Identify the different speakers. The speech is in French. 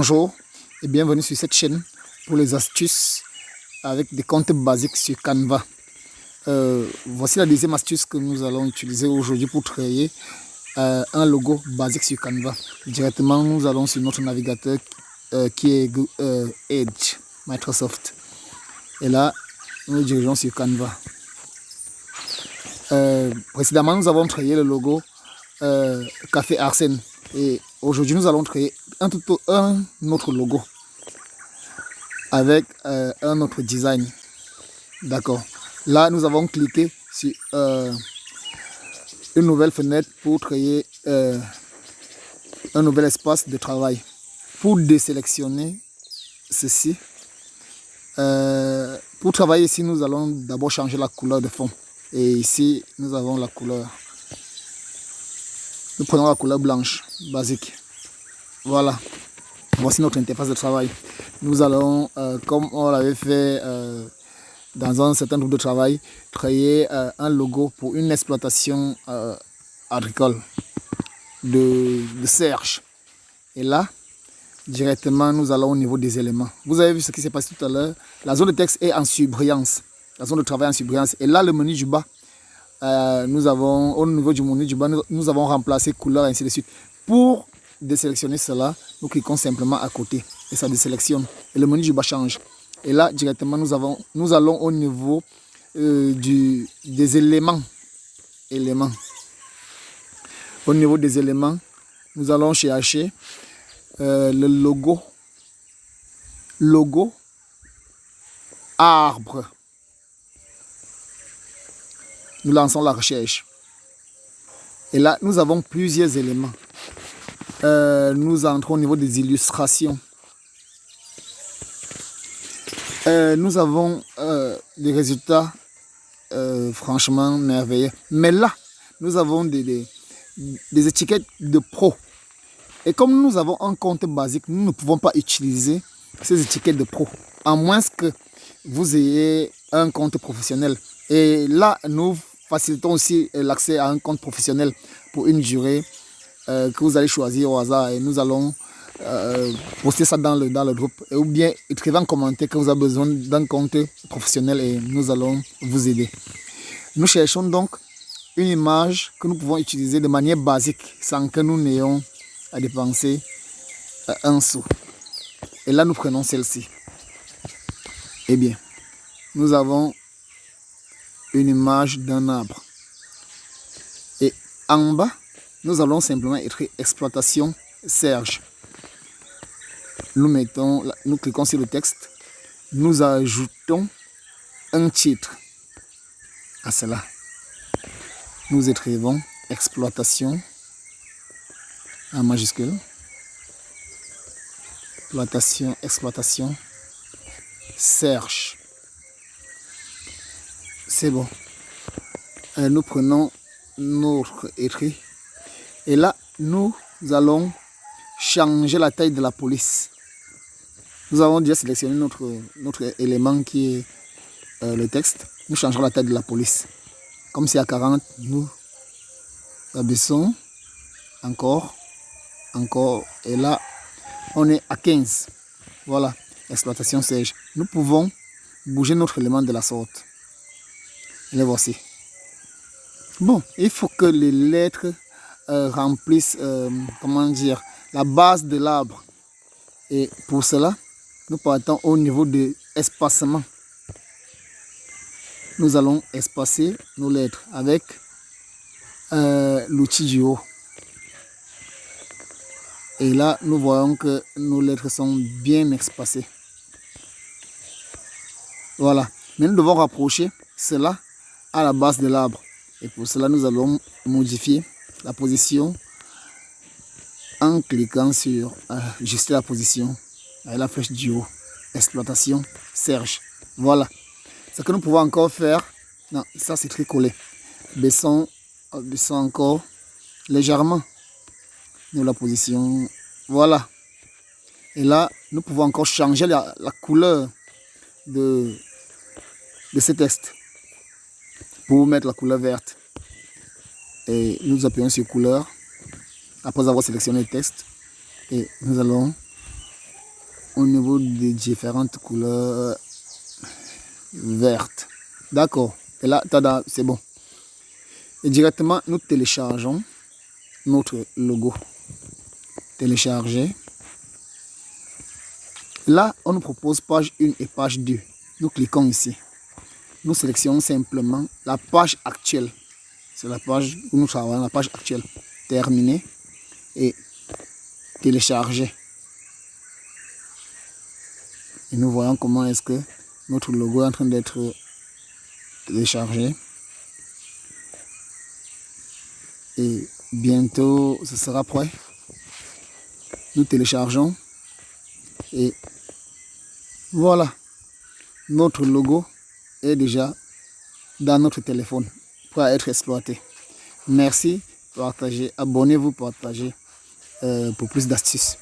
Speaker 1: Bonjour et bienvenue sur cette chaîne pour les astuces avec des comptes basiques sur Canva. Voici la deuxième astuce que nous allons utiliser aujourd'hui pour créer un logo basique sur Canva. Directement, nous allons sur notre navigateur qui est Edge, Microsoft. Et là, nous dirigeons sur Canva. Précédemment, nous avons créé le logo Café Arsène. Et aujourd'hui, nous allons créer un autre logo avec un autre design. D'accord. Là, nous avons cliqué sur une nouvelle fenêtre pour créer un nouvel espace de travail. Pour désélectionner ceci, pour travailler ici, nous allons d'abord changer la couleur de fond. Et ici, nous avons la couleur. Nous prenons la couleur blanche, basique. Voilà. Voici notre interface de travail. Nous allons, comme on l'avait fait dans un certain groupe de travail, créer un logo pour une exploitation agricole de serge. Et là, directement, nous allons au niveau des éléments. Vous avez vu ce qui s'est passé tout à l'heure. La zone de texte est en surbrillance. La zone de travail en surbrillance. Et là, le menu du bas, nous avons, au niveau du menu du bas, nous avons remplacé couleur et ainsi de suite. Pour désélectionner cela, nous cliquons simplement à côté et ça désélectionne. Et le menu du bas change. Et là, directement, nous allons au niveau des éléments. Au niveau des éléments, nous allons chercher le logo arbre. Nous lançons la recherche. Et là, nous avons plusieurs éléments. Nous entrons au niveau des illustrations. Nous avons des résultats franchement merveilleux. Mais là, nous avons des étiquettes de pro. Et comme nous avons un compte basique, nous ne pouvons pas utiliser ces étiquettes de pro. À moins que vous ayez un compte professionnel. Et là, nous facilitons aussi l'accès à un compte professionnel pour une durée que vous allez choisir au hasard. Et nous allons poster ça dans le groupe. Ou bien écrivez en commentaire que vous avez besoin d'un compte professionnel et nous allons vous aider. Nous cherchons donc une image que nous pouvons utiliser de manière basique sans que nous n'ayons à dépenser un sou. Et là, nous prenons celle-ci. Eh bien, nous avons une image d'un arbre. Et en bas, nous allons simplement écrire exploitation serge. Nous cliquons sur le texte. Nous ajoutons un titre à cela. Nous écrivons exploitation en majuscule. Exploitation serge. C'est bon. Nous prenons notre écrit. Et là, nous allons changer la taille de la police. Nous avons déjà sélectionné notre élément qui est le texte. Nous changerons la taille de la police. Comme c'est à 40, nous abaissons encore. Et là, on est à 15. Voilà, exploitation serge. Nous pouvons bouger notre élément de la sorte. Et les voici. Bon, il faut que les lettres remplissent, la base de l'arbre. Et pour cela, nous partons au niveau de espacement. Nous allons espacer nos lettres avec l'outil du haut. Et là, nous voyons que nos lettres sont bien espacées. Voilà. Mais nous devons rapprocher cela à la base de l'arbre. Et pour cela, nous allons modifier la position en cliquant sur ajuster la position avec la flèche du haut. Exploitation serge. Voilà. Ce que nous pouvons encore faire, non, ça c'est très collé. Baissons encore légèrement la position. Voilà. Et là, nous pouvons encore changer la couleur de ce texte pour mettre la couleur verte. Et nous appuyons sur couleur après avoir sélectionné le texte et nous allons au niveau des différentes couleurs vertes. D'accord. Et là, tada, c'est bon. Et directement, nous téléchargeons notre logo. Télécharger. Là, on nous propose page 1 et page 2. Nous cliquons ici. Nous sélectionnons simplement la page actuelle. C'est la page où nous travaillons, la page actuelle. Terminer et télécharger. Et nous voyons comment est-ce que notre logo est en train d'être téléchargé. Et bientôt, ce sera prêt. Nous téléchargeons. Et voilà. Notre logo est déjà dans notre téléphone pour être exploité. Merci, partagez, abonnez-vous, partagez pour plus d'astuces.